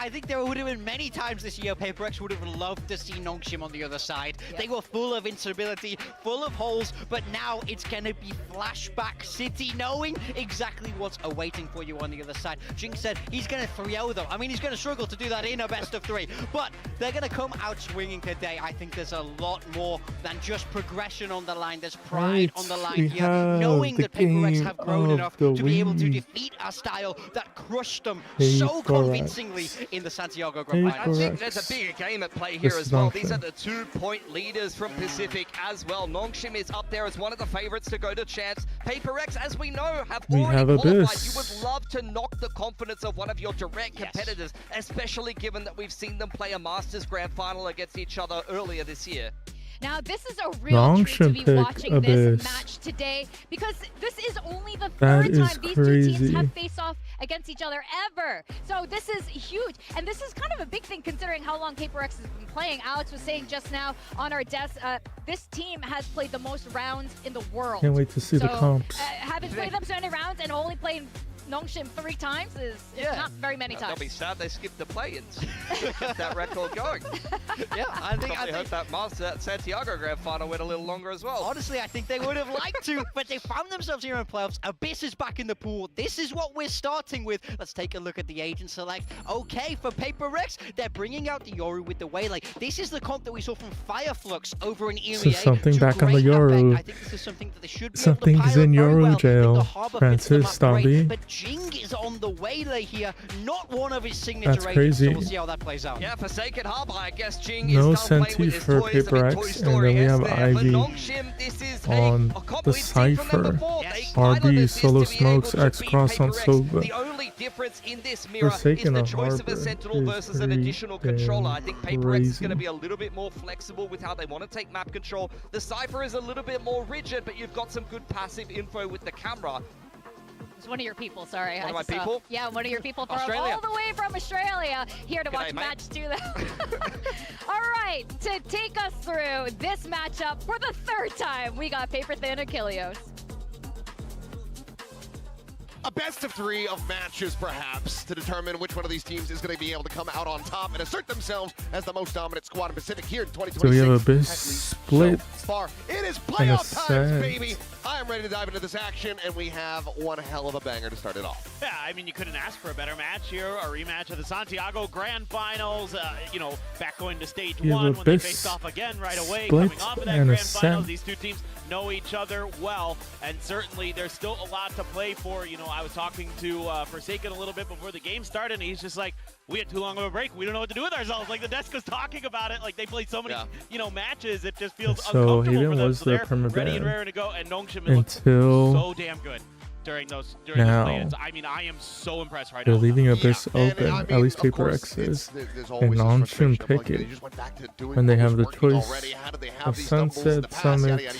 I think there would have been many times this year PaperX would have loved to see Nongshim on the other side. Yeah. They were full of instability, full of holes, but now it's going to be Flashback City, knowing exactly what's awaiting for you on the other side. Jinx said he's going to 3-0 though. I mean, he's going to struggle to do that in a best of 3, but they're going to come out swinging today. I think there's a lot more than just progression on the line. There's pride on the line here, knowing that PaperX have grown enough to be able to defeat a style that crushed them so convincingly in the Santiago Grand Finals. I think there's a bigger game at play here as well. These are the 2-point leaders from Pacific as well. Nongshim is up there as one of the favorites to go to champs. PaperX, as we know, have already qualified. You would love to knock the confidence of one of your direct competitors, especially given that we've seen them play a Masters Grand Final against each other earlier this year. Now, this is a real treat to be watching this match today, because this is only the third time these two teams have faced off against each other ever. So this is huge, and this is kind of a big thing considering how long PaperX has been playing. Alex was saying just now on our desk, this team has played the most rounds in the world. Can't wait to see the comps. Having played them so many rounds and only playing Nongshim 3 times is not very many times. They'll be sad they skipped the play-ins. Kept that record going. I think hope that Santiago Grand Final went a little longer as well. Honestly, I think they would have liked to, but they found themselves here in playoffs. Abyss is back in the pool. This is what we're starting with. Let's take a look at the agent select. Okay, for PaperX, they're bringing out the Yoru with the Waylay. This is the comp that we saw from Fireflux over in EMEA. So something back on the Yoru. I think this is something that they should be Something's in Yoru jail. Francis, Stomby. But Jing is on the Waylay here, not one of his signature agents. Crazy. So we'll see how that plays out. Yeah, for Sacred Harbor, I guess Jing No is done playing with Senti his for toys. PaperX, and then we have Ivy on the Cypher. RB, Solo Smokes, X-Cross on Sova. The only difference in this mirror is the choice of a Sentinel versus an additional controller. I think PaperX is going to be a little bit more flexible with how they want to take map control. The Cypher is a little bit more rigid, but you've got some good passive info with the camera. It's one of your people, sorry. One of my people? Yeah, one of your people from Australia. all the way from Australia here to watch match 2. All right, to take us through this matchup for the 3rd time, we got Paper Thin Achilles. A best of 3 of matches, perhaps, to determine which one of these teams is going to be able to come out on top and assert themselves as the most dominant squad in Pacific here in 2026. So we have Abyss split. So far, it is playoff times, baby. I am ready to dive into this action, and we have one hell of a banger to start it off. Yeah, I mean, you couldn't ask for a better match here. A rematch of the Santiago Grand Finals. You know, back going to stage 1 when they faced off again right away. Coming off of that Grand Finals, these two teams know each other well, and certainly there's still a lot to play for. You know, I was talking to Forsaken a little bit before the game started, and he's just like, we had too long of a break. We don't know what to do with ourselves. Like, the desk was talking about it. Like, they played so many, you know, matches. It just feels uncomfortable for them. Was so the they're ready and raring to go, and Nongshim looks until so damn good during those play-ins. I mean, I am so impressed right now. They're leaving Abyss open, at least PaperX is, and Nongshim pick it when they have the choice of Sunset, Summit.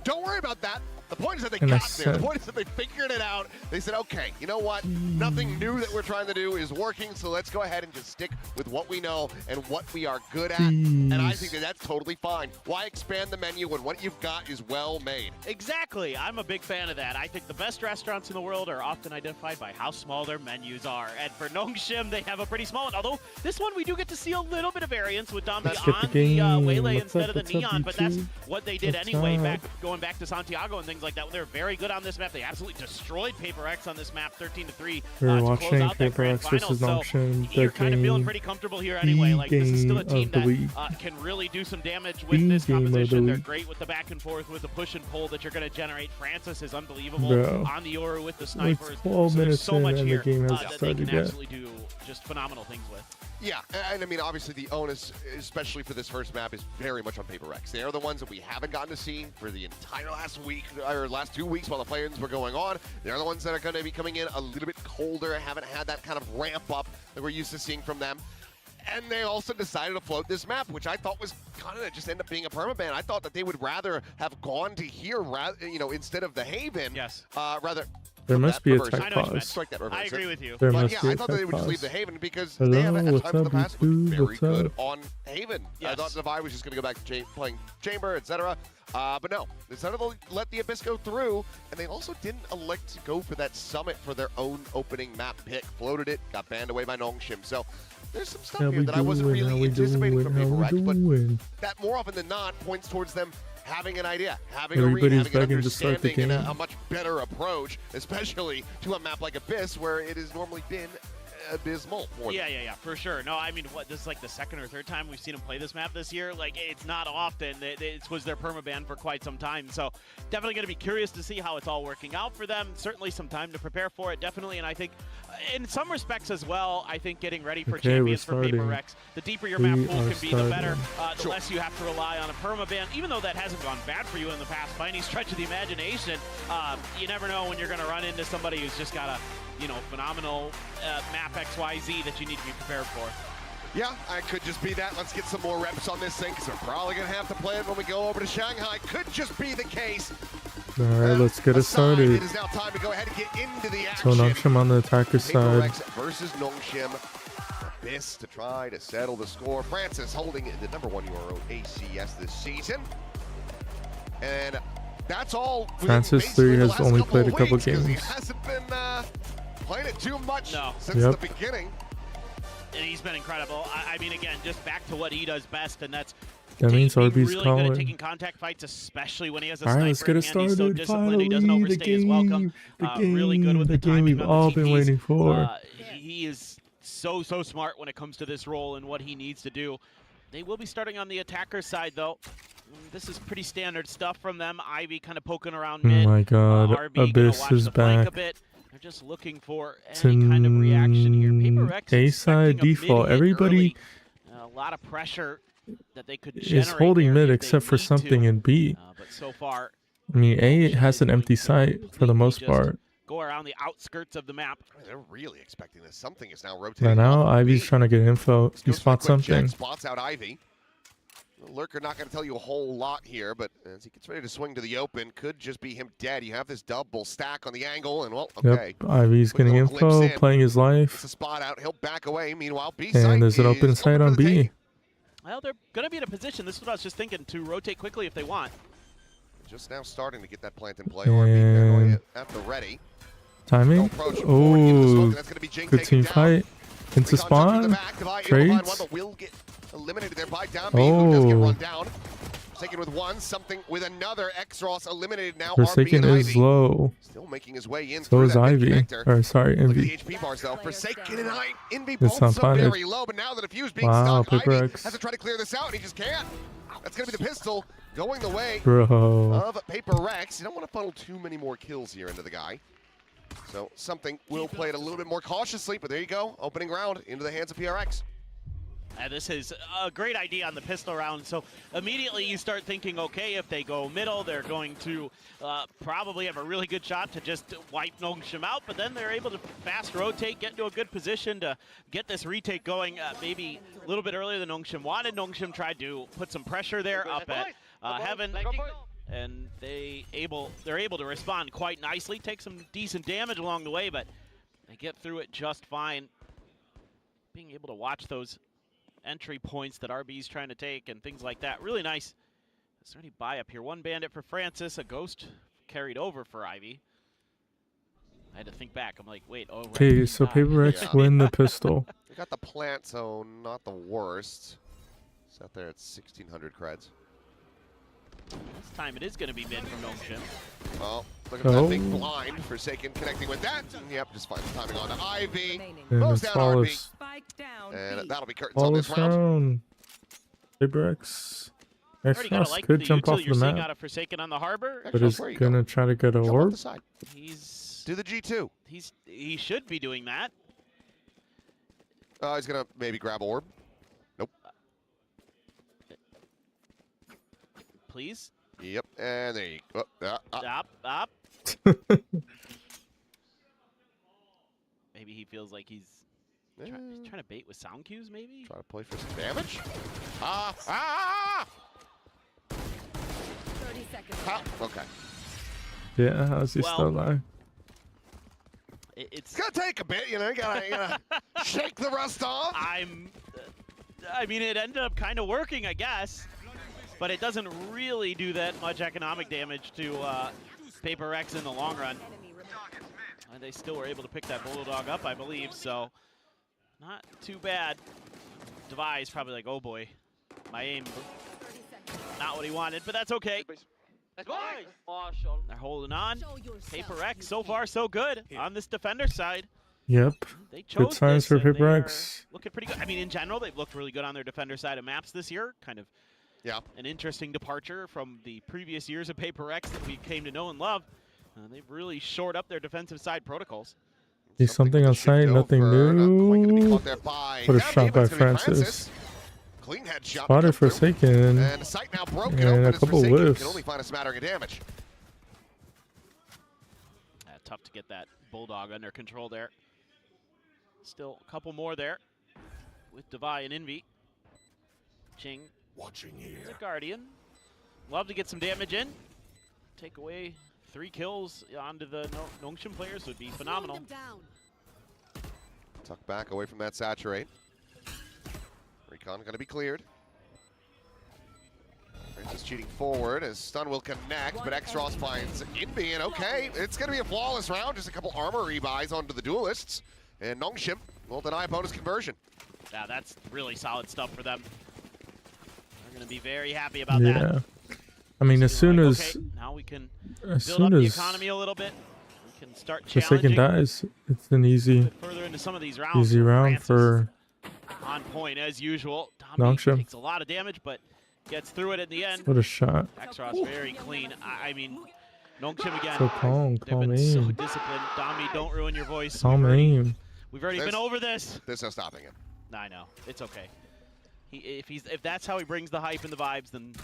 Don't worry about that. The point is that they got there. The point is that they figured it out. They said, okay, you know what? Nothing new that we're trying to do is working, so let's go ahead and just stick with what we know and what we are good at. And I think that that's totally fine. Why expand the menu when what you've got is well made? Exactly. I'm a big fan of that. I think the best restaurants in the world are often identified by how small their menus are. And for Nongshim, they have a pretty small one. Although this one, we do get to see a little bit of variance with Dombi on the Waylay instead of the Neon. But that's what they did anyway, going back to Santiago and things like that. They're very good on this map. They absolutely destroyed PaperX on this map, 13-3. We're watching PaperX versus Nongshim. You're kind of feeling pretty comfortable here anyway. Like, this is still a team that can really do some damage with this competition. They're great with the back and forth, with the push and pull that you're going to generate. Francis is unbelievable on the Yoru with the snipers. It's 12 minutes so much here the game has that they can absolutely do just phenomenal things with. Yeah, and I mean, obviously the onus, especially for this first map, is very much on PaperX. They are the ones that we haven't gotten to see for the entire last week, or last 2 weeks while the play-ins were going on. They're the ones that are going to be coming in a little bit colder, haven't had that kind of ramp up that we're used to seeing from them. And they also decided to float this map, which I thought was kind of just end up being a permaban. I thought that they would rather have gone to here, you know, instead of the Haven. Yes. Rather. There must be a tech pause. Strike that reverse. I agree with you. There but must yeah, be a I thought that they would just leave pause. the Haven because Hello, they have at what's times in the up, past been YouTube? very What's good up? on Haven. Yes. I thought Devi was just going to go back to playing Chamber, etc. But no, they decided to let the Abyss go through, and they also didn't elect to go for that Summit for their own opening map pick. Floated it, got banned away by Nongshim. So there's some stuff here that I wasn't really anticipating from PRX, but that more often than not points towards them having an idea, having a read, having an understanding, and a much better approach, especially to a map like Abyss, where it has normally been abysmal. Yeah, for sure. No, I mean, this is like the second or third time we've seen them play this map this year. Like, it's not often. It was their permaban for quite some time. So definitely going to be curious to see how it's all working out for them. Certainly some time to prepare for it, definitely. And I think in some respects as well, I think getting ready for champions for PRX, the deeper your map pool can be, the better. The less you have to rely on a permaban, even though that hasn't gone bad for you in the past by any stretch of the imagination. You never know when you're going to run into somebody who's just got a phenomenal map XYZ that you need to be prepared for. Yeah, I could just be that. Let's get some more reps on this thing, because we're probably going to have to play it when we go over to Shanghai. Could just be the case. All right, let's get it started. It is now time to go ahead and get into the action. So Nongshim on the attacker side. PRX versus Nongshim. Abyss to try to settle the score. Francis holding the #1 URO ACS this season. And that's all. Francis 3 has only played a couple games. He hasn't been playing it too much since the beginning. And he's been incredible. I mean, again, just back to what he does best, and that's means RB's really calling. Good at taking contact fights, especially when he has a All right, sniper let's get it in hand. He's so started. disciplined. He doesn't Finally, overstay his welcome. Really good with the timing we've on all the been TPs. waiting for. He is so smart when it comes to this role and what he needs to do. They will be starting on the attacker side, though. This is pretty standard stuff from them. Ivy kind of poking around mid. Oh my God, RB Abyss is back. A bit. They're just looking for any kind of reaction here. PRX A side default. Everybody a lot of pressure that they could generate is holding mid except for something in B. But so far, I mean, A has an empty site for the most part. Go around the outskirts of the map. They're really expecting this. Something is now rotating. Now Ivy's trying to get info. He spots something. Spots out Ivy. Lurker not going to tell you a whole lot here, but as he gets ready to swing to the open, could just be him dead. You have this double stack on the angle, and well, okay. Yep, Ivy's getting info, playing his life. It's a spot out. He'll back away. Meanwhile, B and there's an open site on B. Well, they're going to be in a position, this is what I was just thinking, to rotate quickly if they want. Just now starting to get that plant in play. RB at the ready. Timing. Oh, good team fight. Into spawn. Trades. Eliminated there by Down B, who does get run down. Forsaken with one, something with another. X-Ross eliminated now. Forsaken is low. Still making his way in. So is Ivy. Or sorry, Envy. Look at the HP bars though. Forsaken and Envy both so very low, but now the diffuse being stuck, Ivy has to try to clear this out, and he just can't. That's going to be the pistol going the way of PRX. You don't want to funnel too many more kills here into the guy. So something will play it a little bit more cautiously, but there you go. Opening round into the hands of PRX. This is a great idea on the pistol round. So immediately you start thinking, okay, if they go middle, they're going to probably have a really good shot to just wipe Nongshim out. But then they're able to fast rotate, get into a good position to get this retake going maybe a little bit earlier than Nongshim wanted. Nongshim tried to put some pressure there up at Heaven. And they're able to respond quite nicely, take some decent damage along the way, but they get through it just fine. Being able to watch those entry points that RB's trying to take and things like that. Really nice. Is there any buy up here? One bandit for Francis, a ghost carried over for Ivy. I had to think back. I'm like, wait, oh. Okay, so PRX win the pistol. We got the plant, so not the worst. It's out there at 1,600 creds. This time it is going to be mid from Nongshim. Well, look at that big blind. Forsaken connecting with that. Yep, just fine. Timing on to Ivy. Moves down RB. And that'll be curtains on this round. PRX. X-Ross could jump off the map. Out of Forsaken on the harbor. But he's going to try to get a orb. He's do the G2. He should be doing that. He's going to maybe grab orb. Nope. Please. Yep, and there you go. Up. Maybe he feels like he's trying to bait with sound cues, maybe? Try to play for some damage. 30 seconds. Okay. Yeah, how's he still alive? It's gonna take a bit, you know. You gotta shake the rust off. I mean, it ended up kind of working, I guess. But it doesn't really do that much economic damage to PRX in the long run. And they still were able to pick that Bulldog up, I believe, so not too bad. Devi is probably like, oh boy, my aim, not what he wanted, but that's okay. They're holding on. Paper X, so far so good on this defender side. Yep. They chose Good signs for Paper X. Looking pretty good. I mean, in general, they've looked really good on their defender side of maps this year. Kind of an interesting departure from the previous years of Paper X that we came to know and love. They've really shored up their defensive side protocols. See something on site, nothing new. What a shot by Francis. Clean headshot. Spotted Forsaken. And the site now broken and open a couple Forsaken whiffs. can only find a smattering of damage. Tough to get that Bulldog under control there. Still a couple more there with Devi and Envy. Ching. Watching here. He's a Guardian. Love to get some damage in. Take away 3 kills onto the Nongshim players would be phenomenal. Tuck back away from that saturate. Recon going to be cleared. Francis cheating forward as stun will connect, but X-Ross finds Envy, and okay, it's going to be a flawless round. Just a couple armor rebuys onto the duelists, and Nongshim will deny a bonus conversion. Yeah, that's really solid stuff for them. They're going to be very happy about that. I mean, as soon as now we can build up the economy a little bit. We can start Forsaken dies, it's an easy further into some of these rounds. Easy round for on point as usual. Nongshim. Takes a lot of damage, but gets through it at the end. What a shot. X-Ross very clean. I mean, Nongshim again. So calm aim. So disciplined. Dami, don't ruin your voice. We've already been over this. There's no stopping him. I know. It's okay. If that's how he brings the hype and the vibes, then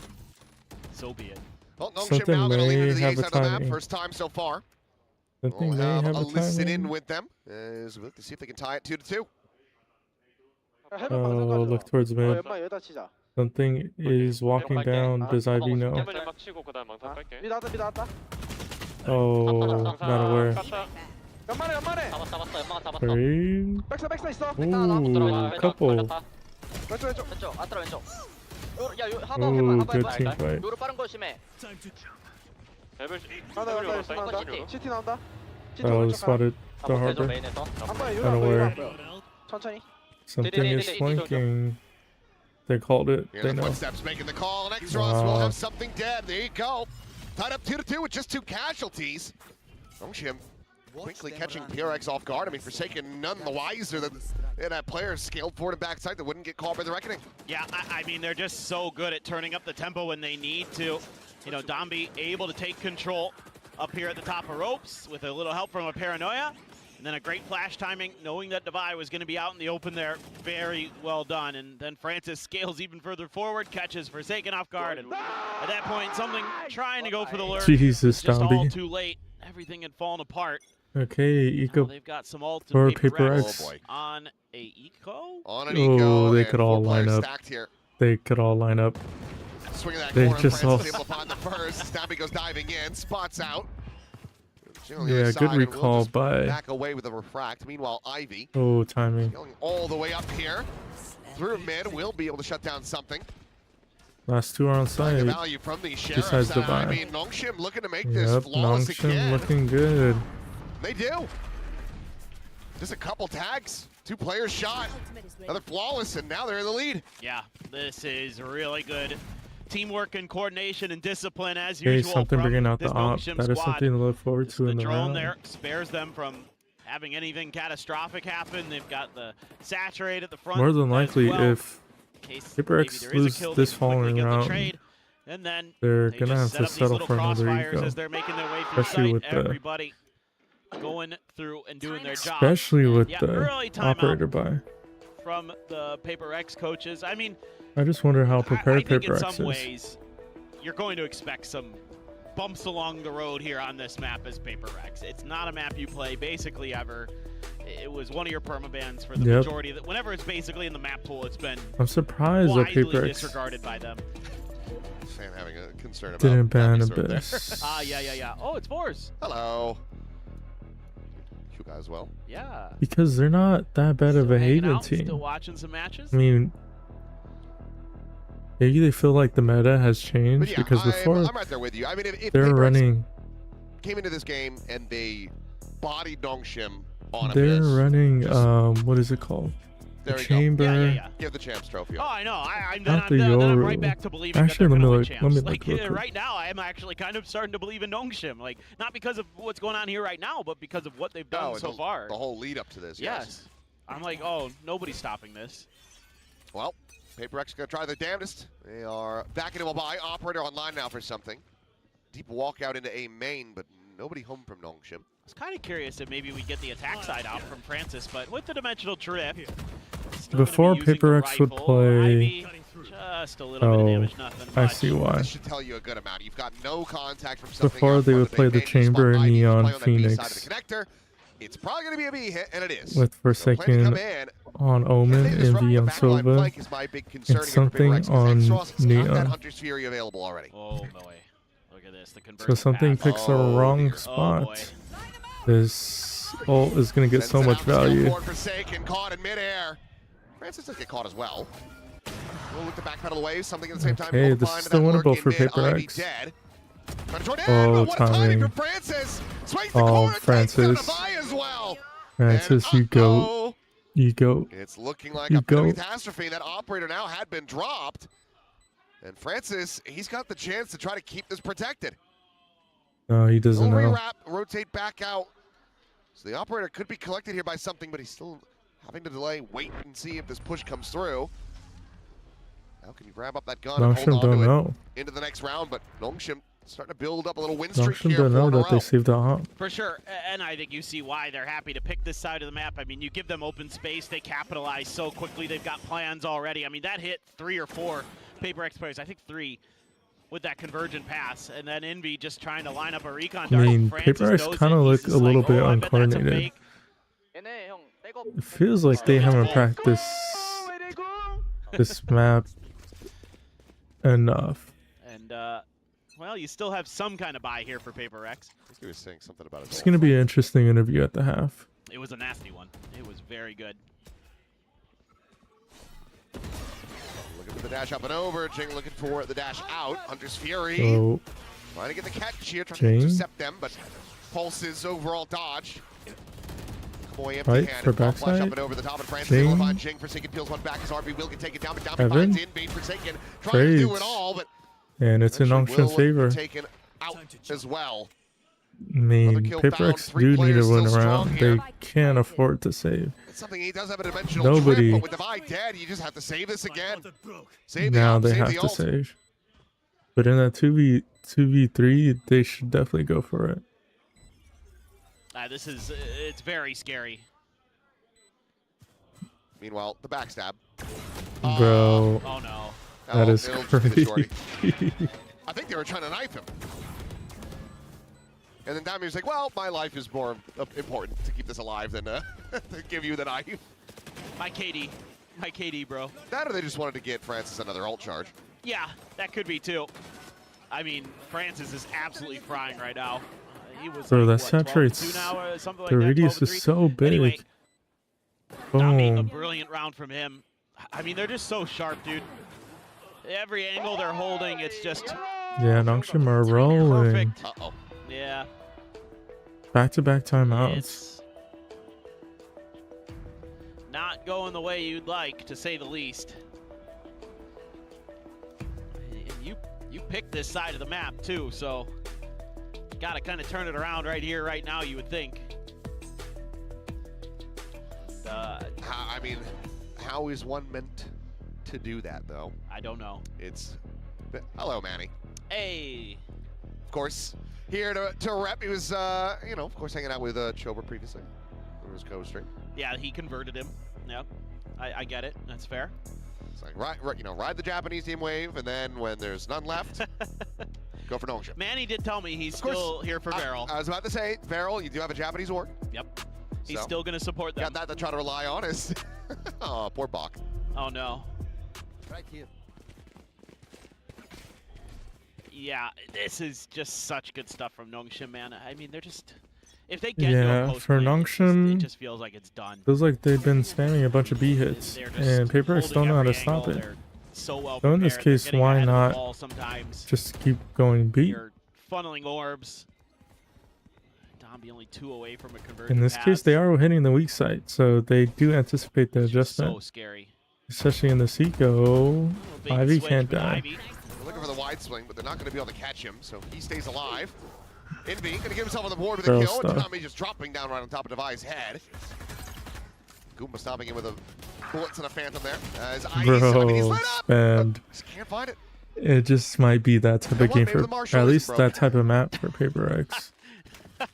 so be it. Well, Nongshim now going to lead into the A side of the map. First time so far. Something we'll may have a listen in with them as we look to see if they can tie it 2-2. Oh, look towards mid. Something is walking down. Does Ivy know? Oh, not aware. Three. Ooh, couple. Ooh, good team fight. Oh, spotted the harbor. Unaware. Something is flanking. They called it. Here's they the know. footsteps making the call, and X-Ross will have something dead. There you go. Tied up 2-2 with just 2 casualties. Nongshim quickly catching PRX off guard. I mean, Forsaken none the wiser that that player scaled forward and backside that wouldn't get caught by the reckoning. Yeah, I mean, they're just so good at turning up the tempo when they need to. You know, Dombi able to take control up here at the top of ropes with a little help from a Paranoia. And then a great flash timing, knowing that Devi was going to be out in the open there. Very well done. And then Francis scales even further forward, catches Forsaken off guard. And at that point, something trying to go for the lurk. Jesus, just all Dombi. too late. Everything had fallen apart. Okay, Eco. They've got some ult or and Paper X. On a Eco? On an Eco. Oh, they could all line up. Here. They could all line up. Swing of that They corner, just all. able to find the first. Stabby goes diving in, spots out. Yeah, good recall by. Back away with a refract. Meanwhile, Ivy. Oh, timing. Going all the way up here. Through mid, will be able to shut down something. Last 2 are on site. Value from the sheriffs. Besides Devi. I mean, Nongshim looking to make this flawless Nongshim again. looking good. They do. Just a couple tags. 2 players shot. Another flawless, and now they're in the lead. Yeah, this is really good. Teamwork and coordination and discipline as Okay, usual. something bringing out the op. Nongshim That is squad. something to look forward to in the drone round. there spares them from having anything catastrophic happen. They've got the saturate at the front. More than likely, well, if Paper X lose this following round, and then they're they gonna just have to set up settle these for little another crossfires Eco. as they're making their way through Especially sight. with the Everybody going through and doing their job. Especially with yeah, the early operator buy. From the Paper X coaches. I mean, I just wonder how prepared I think Paper in X some is. ways, you're going to expect some bumps along the road here on this map as Paper X. It's not a map you play basically ever. It was one of your permabans for the majority of it. Whenever it's basically in the map pool, it's been I'm surprised that Paper X disregarded by them. Fan having a concern about didn't ban Abyss. Abyss. Yeah. Oh, it's Force. Hello. You guys well? Yeah. Because they're not that bad of a Haven team. Still watching some matches. I mean, maybe they feel like the meta has changed yeah, because before I'm right there with you. I mean, if they're running, came into this game and they bodied Nongshim on they're Abyss, running what is it called? There we chamber. go. Yeah. Give the champs trophy. Oh, I know. I'm right back to believing Actually, that they're let gonna win me champs. look. Right now, I'm actually kind of starting to believe in Nongshim. Like, not because of what's going on here right now, but because of what they've done so far. The whole lead up to this. Yes. I'm like, oh, nobody's stopping this. Well, PRX gonna try their damnedest. They are back into a buy. Operator online now for something. Deep walkout into A main, but nobody home from Nongshim. I was kind of curious if maybe we get the attack side out from Francis, but with the dimensional drift, Before PRX would play, just a little bit of damage, nothing much. I see why. This should tell you a good amount. You've got no contact from something. Before they would play the chamber and Neon Phoenix. It's probably going to be a B hit, and it is. With Forsaken on Omen and V on Silva, and something on Neon. Hunter's Fury available already. Oh boy, look at this. The So something path. picks the wrong spot. This ult is going to get so much value. Forsaken caught in midair. Francis does get caught as well. We'll look to backpedal away. Something at the same time. Okay, this is still winnable for PRX. Oh, timing. Oh, Francis. Francis, you go. You go. It's looking like You a bit of go. a catastrophe. That operator now had been dropped. And Francis, he's got the chance to try to keep this protected. No, he doesn't He'll know. rewrap, rotate back out. So the operator could be collected here by something, but he's still having to delay, wait and see if this push comes through. Now can you grab up that gun and hold Nongshim on don't to it know. into the next round, but Nongshim starting to build up a little win streak Nongshim here. don't know 4 in a that they row. saved the hop. For sure, and I think you see why they're happy to pick this side of the map. I mean, you give them open space, they capitalize so quickly, they've got plans already. I mean, that hit 3 or 4 PRX players, I think 3, with that convergent pass, and then Envy just trying to line up a recon dart. I mean, Francis PRX knows kind it. of He's look just a little like, bit oh, I bet that's a uncoordinated. fake. It feels like they haven't practiced this map enough. And, well, you still have some kind of buy here for PRX. He was saying something about It's going to be an interesting interview at the half. It was a nasty one. It was very good. Looking for the dash up and over. Jing looking for the dash out. Hunter's Fury. So, Trying to get the catch here, trying Jing. to intercept them, but Pulse's overall dodge. Boy, Right, empty-handed. for Ball flash backside. up and over the top, and Francis Jing. able to find Jing. Forsaken peels one back as RB will can take it down, but down Evan. finds in. Being Forsaken trying to do it Trades. all, but and it's in eventually Nongshim's will favor. be taken out as well. I mean, Another kill found. PRX 3 do need players to win still around. strong They here. can't afford to save. It's something he does have a dimensional Nobody- trip, but with the Divide dead, you just have to save this again. Save the Now ult, they save have the to ult. save. But in that 2v3, they should definitely go for it. This is, it's very scary. Meanwhile, the backstab. Bro, Oh no. that is it'll just be the shorty. crazy. I think they were trying to knife him. And then Damir's like, well, my life is more important to keep this alive than to give you the knife. My KD. My KD, bro. That or they just wanted to get Francis another ult charge. Yeah, that could be too. I mean, Francis is absolutely frying right now. He was Bro, like, that what, 12 saturates- and 2 now, or something like the that, radius 12 and is 3? so big. Anyway, Dami, a Boom. brilliant round from him. I mean, they're just so sharp, dude. Every angle they're holding, it's just Yeah, Nongshim are rolling. perfect. Uh-oh. Yeah. Back-to-back timeouts. It's not going the way you'd like, to say the least. And you picked this side of the map too, so got to kind of turn it around right here, right now. You would think. I mean, how is one meant to do that, though? I don't know. It's... Hello, Manny. Hey. Of course, here to rep. He was, you know, of course, hanging out with Chober previously. It was co-stream. Yeah, he converted him. Yep. I get it. That's fair. It's like, ride the Japanese team wave, and then when there's none left, go for Nongshim. Manny did tell me he's Of course, still here for Varel. I was about to say, Varel, you do have a Japanese org. Yep. He's So, still going to support them. got that to try to rely on is... oh, poor Bach. Oh, no. Right here. Yeah, this is just such good stuff from Nongshim, man. I mean, they're just... If they get Yeah, to a post for lane, Nongshim, it just feels like it's done. Feels like they've been spamming a bunch of B hits, They're just and PRX holding don't know how to every stop angle. it. They're so well So in this prepared. They're case, getting why ahead of the not ball sometimes. just keep going B? You're funneling orbs. Dombey only 2 away from a conversion. In this case, they are hitting the weak side, so they do anticipate the adjustment. So scary. Especially in the Seco. Ivy can't die. They're looking for the wide swing, but they're not going to be able to catch him, so he stays alive. Envy going to get himself on the board with a kill, and Tommy just dropping down right on top of Devi's head. Goomba stopping him with a bullets and a phantom there. As Bro, he's lit up, and just can't find it. It just might be that type of game for, or at least that type of map for Paper X. I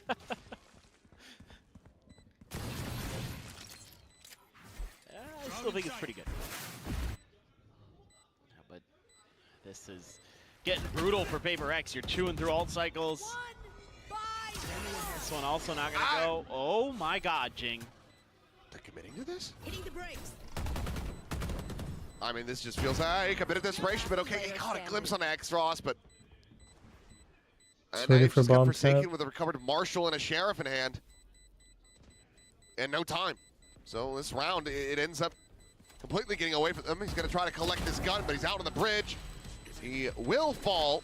still think it's pretty good. Yeah, but this is getting brutal for Paper X. You're chewing through alt cycles. This one also not going to go. Oh my god, Jing. They're committing to this? Hitting the brakes. I mean, this just feels like a bit of desperation, but okay, he caught a glimpse on X-Ross, but... And now he's just got Forsaken with a recovered Marshall and a Sheriff in hand. And no time. So this round, it ends up completely getting away from them. He's going to try to collect his gun, but he's out on the bridge. He will fall.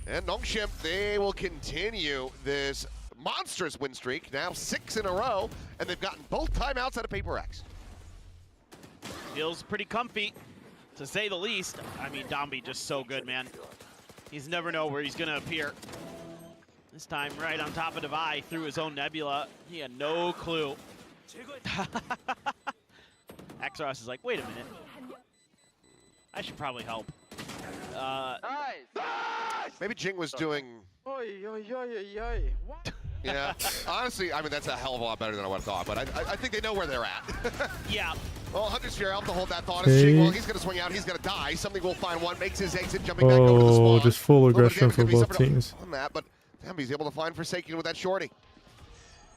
And Nongshim, they will continue this monstrous win streak, now 6 in a row, and they've gotten both timeouts out of Paper X. Feels pretty comfy, to say the least. I mean, Dombey just so good, man. He's never know where he's going to appear. This time right on top of Devi through his own Nebula. He had no clue. X-Ross is like, wait a minute. I should probably help. Maybe Jing was doing... Yeah, honestly, I mean, that's a hell of a lot better than I would have thought, but I think they know where they're at. Yeah. Well, Hunter's Fear helped to hold that thought as Jing, well, he's going to swing out, he's going to die. Something will find one, makes his exit, jumping back over to the spawn. Just full aggression for both teams. On that, but he's able to find Forsaken with that shorty.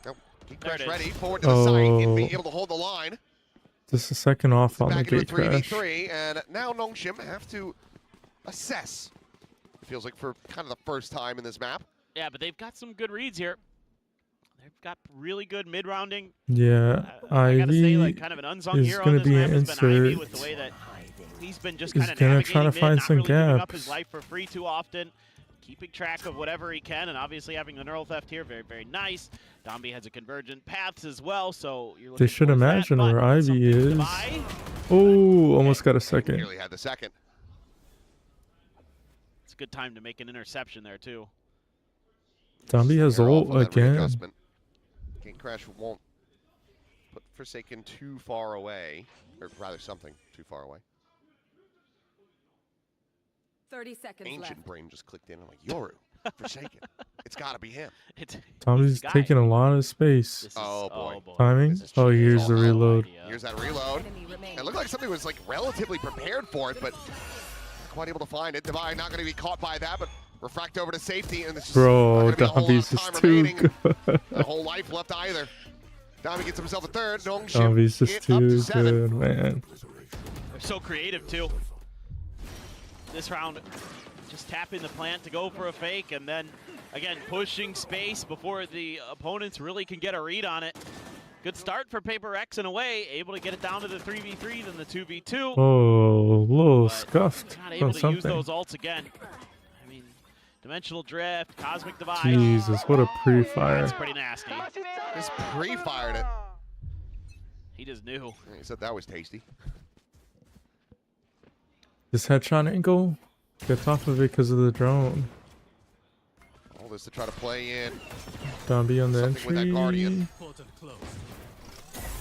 Now, Gate Crash ready, forward to the side, and being able to hold the line. Just a second off on the Gate Crash. 3v3, and now Nongshim have to assess. Feels like for kind of the first time in this map. Yeah, but they've got some good reads here. They've got really good mid-rounding. Yeah, I gotta say, Ivy like, kind of an unsung is hero going on to this be map an has been Ivy insert. with the way that he's been just He's kind of gonna navigating try to mid, find not some really giving up gaps. his life for free too often, keeping track of whatever he can, and obviously having the neural theft here, very, very nice. Dombey has a convergent paths as well, so you're looking They should towards imagine that, where Ivy is. Oh, almost got a second. Nearly had the second. It's a good time to make an interception there, too. Dombey has ult again. Gate Crash won't put Forsaken too far away, or rather something too far away. 30 seconds Ancient left. brain just clicked in. I'm like, Yoru, Forsaken. It's got to be him. Dombey's taking a lot of space. Oh boy. Timing? Oh, here's the reload. Here's that reload. It looked like somebody was like relatively prepared for it, but not quite able to find it. Devi not going to be caught by that, but refract over to safety, and this is Bro, Dombey's is too good. A whole life left either. Dombey gets himself a third. Dombey's just too good, man. They're so creative, too. This round, just tapping the plant to go for a fake, and then, again, pushing space before the opponents really can get a read on it. Good start for Paper X in a way, able to get it down to the 3v3, then the 2v2. Oh, a little scuffed Not able on to something. use those ults again. I mean, Dimensional Drift, Cosmic Divide. Jesus, what a pre-fire. That's pretty nasty. Just pre-fired it. He just knew. He said that was tasty. This headshot angle gets off of it because of the drone. All this to try to play in. Dombey on the Something with that entry. Guardian.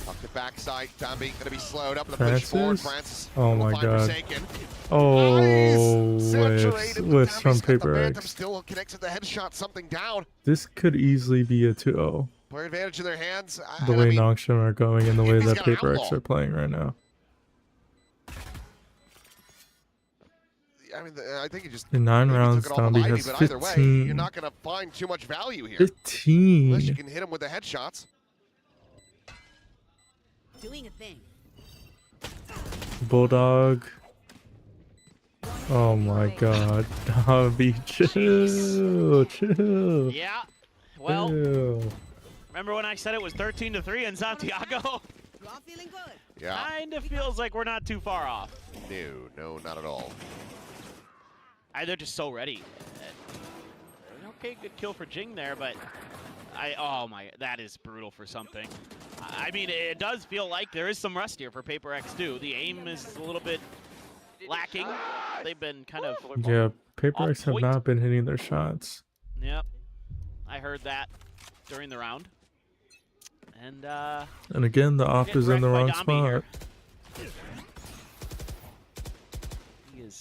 Off the backside, Dombey gonna be slowed up in the push forward. Francis. Oh my god. Forsaken. Oh, Saturated, whiffs from Dombey's got the Paper Phantom X. still connects with the headshot, something down. This could easily be a 2-0. Player advantage in their hands. The way Nongshim are going and the way Envy's that got an Paper X outlaw. are playing right now. I mean, I think you just In 9 maybe rounds, took it off of Dombey Ivy, has but either way, 15. you're not gonna find too much value here. 15. Unless you can hit him with the headshots. Doing a thing. Bulldog. Oh my god. Dombey, chill. Yeah. Well, Chill. remember when I said it was 13-3 in Santiago? You all feeling good? Yeah. Kind of feels like we're not too far off. No, not at all. They're just so ready. Okay, good kill for Jing there, but Oh my, that is brutal for something. I mean, it does feel like there is some rust here for Paper X too. The aim is a little bit lacking. They've been kind of Paper X have not been hitting their shots. Yep, I heard that during the round. And again, the op is in the wrong spot.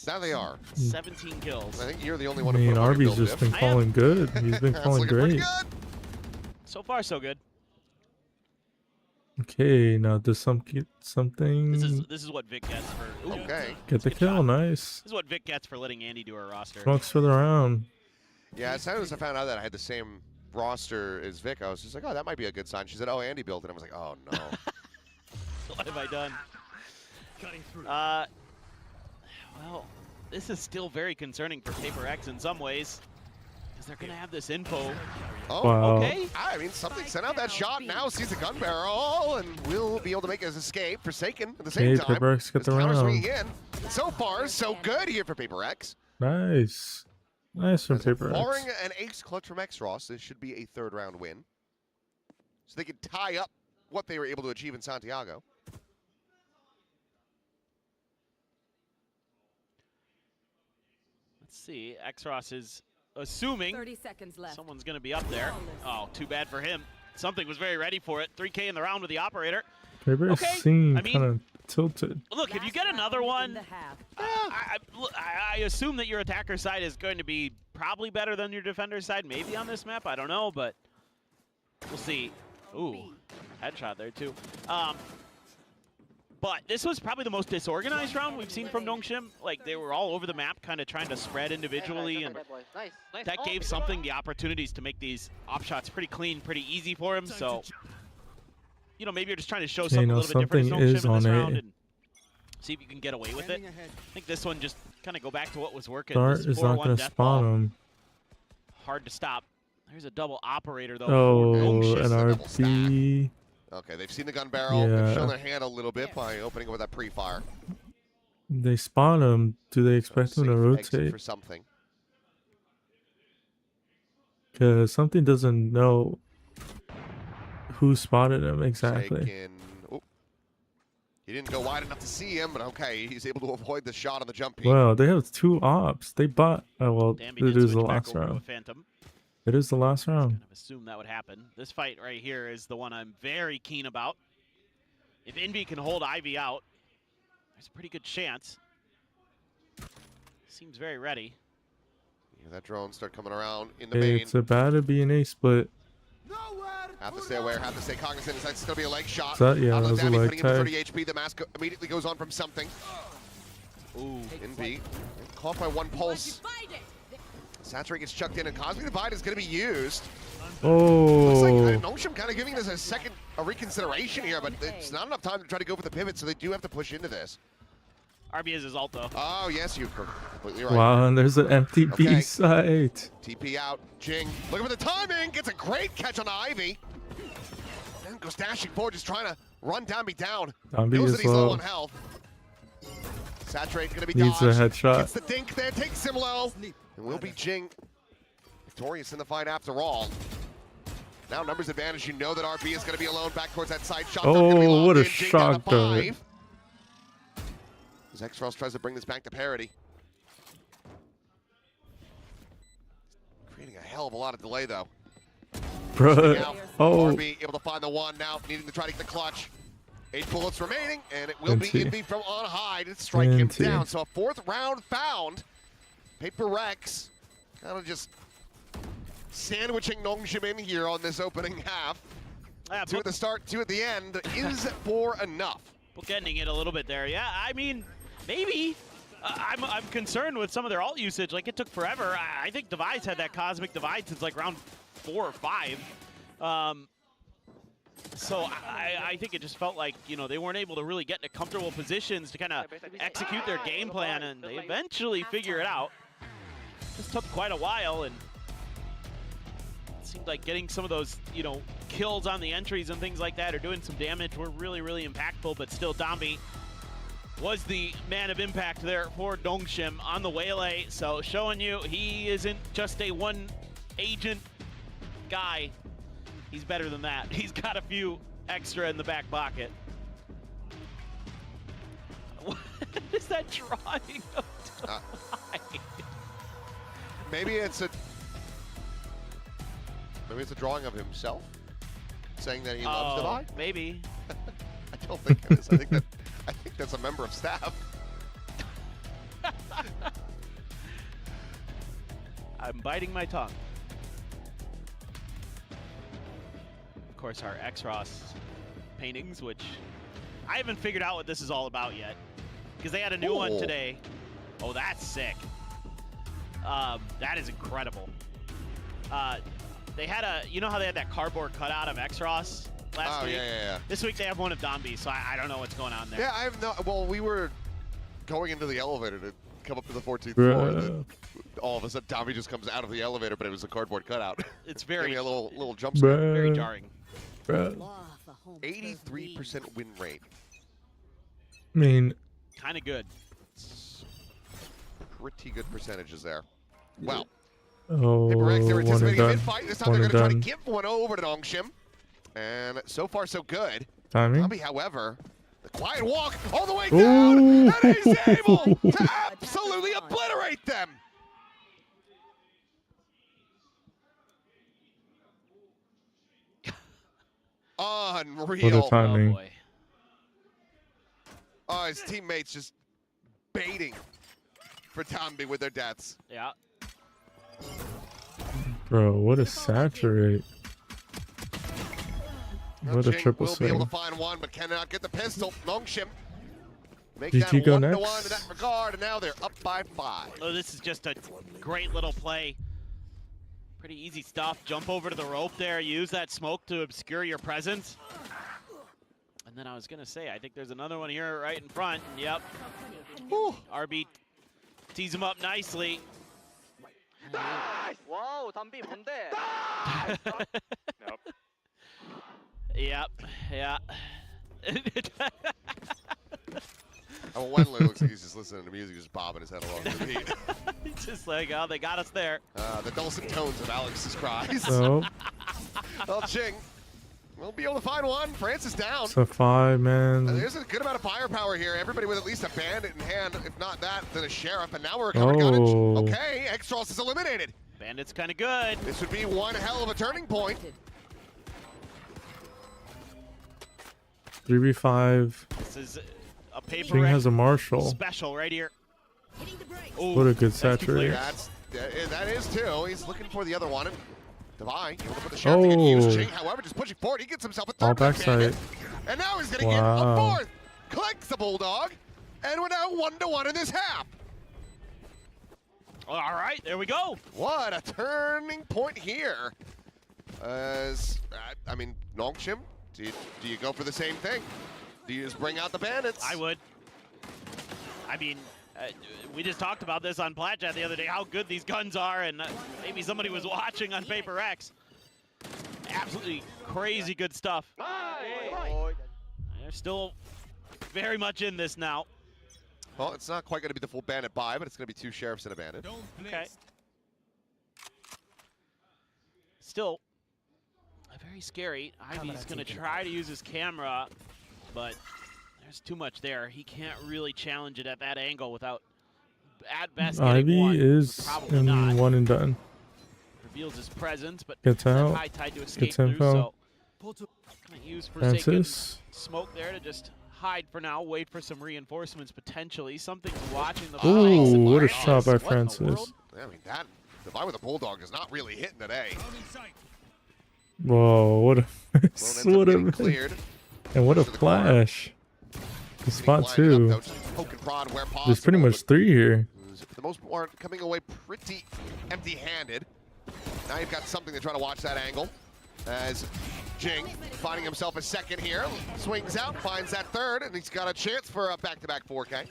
Now they are 17 kills. I think you're the only one. I mean, Arby's just been calling good. He's been calling great. So far, so good. Okay, now does something? This is what Vic gets for. Ooh, Get the kill, nice. This is what Vic gets for letting Andy do her roster. Smokes for the round. Yeah, as soon as I found out that I had the same roster as Vic, I was just like, oh, that might be a good sign. She said, oh, Andy built it. I was like, oh no. What have I done? Well, this is still very concerning for Paper X in some ways, because they're going to have this info. Oh, wow. Okay. I mean, something sent out that shot, now sees the gun barrel, and will be able to make his escape. Forsaken at the same time. Paper X get the round. In. So far, so good here for Paper X. Nice. Nice from Paper X. Barring an ace clutch from X-Ross, this should be a third round win. So they could tie up what they were able to achieve in Santiago. Let's see. X-Ross is assuming 30 seconds left. someone's going to be up there. Oh, too bad for him. Something was very ready for it. 3K in the round with the operator. Paper X seemed kind of tilted. Look, if you get another one, I assume that your attacker side is going to be probably better than your defender side, maybe on this map. I don't know, but we'll see. Ooh, headshot there too. But this was probably the most disorganized round we've seen from Nongshim. Like, they were all over the map, kind of trying to spread individually, and that gave something the opportunities to make these op shots pretty clean, pretty easy for him. So, you know, maybe you're just trying to show something a little bit different as Nongshim in this round and see if you can get away with it. I think this one just kind of go back to what was working. Dart is not going to spawn him. Hard to stop. There's a double operator, though. Oh, an RB. Okay, they've seen the gun barrel. They've shown their hand a little bit by opening with that pre-fire. They spawn him. Do they expect them to rotate? For something. Because something doesn't know who spotted him exactly. He didn't go wide enough to see him, but okay, he's able to avoid the shot on the jump peak. Well, they have 2 ops. They bought. Oh, well, it is the last round. It is the last round. Kind of assume that would happen. This fight right here is the one I'm very keen about. If Envy can hold Ivy out, there's a pretty good chance. Seems very ready. Yeah, that drone start coming around in the main. It's about to be an A split. Have to stay aware, have to stay cognizant. It's going to be a leg shot. That, yeah, that was a leg tag. 30 HP. The mask immediately goes on from something. Ooh, Envy. Caught by 1 pulse. Saturate gets chucked in, and Cosmic Divide is going to be used. Oh. Looks like Nongshim kind of giving this a reconsideration here, but it's not enough time to try to go for the pivot, so they do have to push into this. RB is his ult, though. Oh, yes, you're completely right. Wow, and there's an empty B site. TP out. Jing, looking for the timing. Gets a great catch on Ivy. Then goes dashing forward, just trying to run Dambi down. Knows that he's low on health. Saturate going to be dodged. Needs a headshot. Gets the dink there, takes him low. And will be Jing victorious in the fight after all. Now numbers advantage. You know that RB is going to be alone back towards that side. Shot oh, what a shock dart. As X-Ross tries to bring this back to parity. Creating a hell of a lot of delay, though. Bruh. Oh. RB able to find the one now, needing to try to get the clutch. 8 bullets remaining, and it will be Envy from on high to strike him down. So a 4th round found. Paper X kind of just sandwiching Nongshim in here on this opening half. 2 at the start, 2 at the end. Is 4 enough? Bookending it a little bit there. Yeah, I mean, maybe. I'm concerned with some of their ult usage. Like, it took forever. I think Divide's had that Cosmic Divide since like round 4 or 5. So I think it just felt like, you know, they weren't able to really get into comfortable positions to kind of execute their game plan, and they eventually figure it out. This took quite a while, and it seemed like getting some of those, you know, kills on the entries and things like that or doing some damage were really, really impactful, but still Dambi was the man of impact there for Nongshim on the Waylay. So showing you he isn't just a one agent guy. He's better than that. He's got a few extra in the back pocket. What is that drawing of Divide? Maybe it's a drawing of himself, saying that he loves Divide. Maybe. I don't think it is. I think that's a member of staff. I'm biting my tongue. Of course, our X-Ross paintings, which I haven't figured out what this is all about yet, because they had a new one today. Oh, that's sick. That is incredible. They had you know how they had that cardboard cutout of X-Ross last week? Yeah. This week they have one of Domby, so I don't know what's going on there. Yeah, I have no. Well, we were going into the elevator to come up to the 14th floor, and then all of a sudden Domby just comes out of the elevator, but it was a cardboard cutout. It's very a little jump scare. very jarring. 83% win rate. I mean, kind of good. Pretty good percentages there. Well, oh, PRX, they're anticipating a done. mid-fight. This time they're going to try to give one over to Nongshim. And so far, so good. Timing. Domby, however, the quiet walk all the way down, and he's able to absolutely obliterate them. Unreal. What a timing. Oh, boy. Oh, his teammates just baiting for Domby with their deaths. Yeah. Bro, what a saturate. What a Jing triple will be able swing. to find one, but cannot get the pistol. Nongshim make GT that go 1-1 next? in that regard, and now they're up by 5. Oh, this is just a great little play. Pretty easy stuff. Jump over to the rope there. Use that smoke to obscure your presence. And then I was going to say, I think there's another one here right in front. Yep. Whew. RB tees him up nicely. 와우, 담비 뭔데? Yep. Yeah. Oh, Wenley looks like he's just listening to music, just bobbing his head along to the beat. He's just like, oh, they got us there. The dulcet tones of Alex's cries. So, Well, Ching will be able to find one. France is down. it's a 5, man. There's a good amount of firepower here. Everybody with at least a bandit in hand. If not that, then a sheriff. And now we're recovering gunnage. Oh. Okay, X-Ross is eliminated. Bandit's kind of good. This would be one hell of a turning point. 3v5. This is a paper Jing has a marshal. special right here. Ooh, What a good that's too clear. saturate. That is too. He's looking for the other one. Divine, able to put the sheriff to get used. Ching, however, just pushing forward. He gets himself a third. All backside. And now he's going to get a fourth. Clicks the Bulldog. And we're now 1-1 in this half. All right, there we go. What a turning point here. As I mean, Nongshim, do you go for the same thing? Do you just bring out the bandits? I would. I mean, we just talked about this on Platchat the other day, how good these guns are, and maybe somebody was watching on PRX. Absolutely crazy good stuff. They're still very much in this now. Well, it's not quite going to be the full bandit buy, but it's going to be 2 sheriffs and a bandit. Okay. Still, very scary. Ivy's going to try to use his camera, but there's too much there. He can't really challenge it at that angle without, at best, getting Ivy one. is Probably in not. 1 and done. Reveals his presence, but Gets that out. high tide to escape Gets through, info. so gonna use Forsaken Francis. smoke there to just hide for now, wait for some reinforcements potentially. Something's watching the Ooh, flanks. what a Francis, shot by what in the Francis. world? I mean, that Divine with the Bulldog is not really hitting today. Whoa, what a miss. Well, What a getting miss. cleared. And what a To the corner. flash. The spot Getting lined up, 2. though, just poke and prod where possible, There's pretty much 3 here. but for the most part, coming away pretty empty-handed. Now you've got something to try to watch that angle. As Jing finding himself a second here, swings out, finds that third, and he's got a chance for a back-to-back 4K.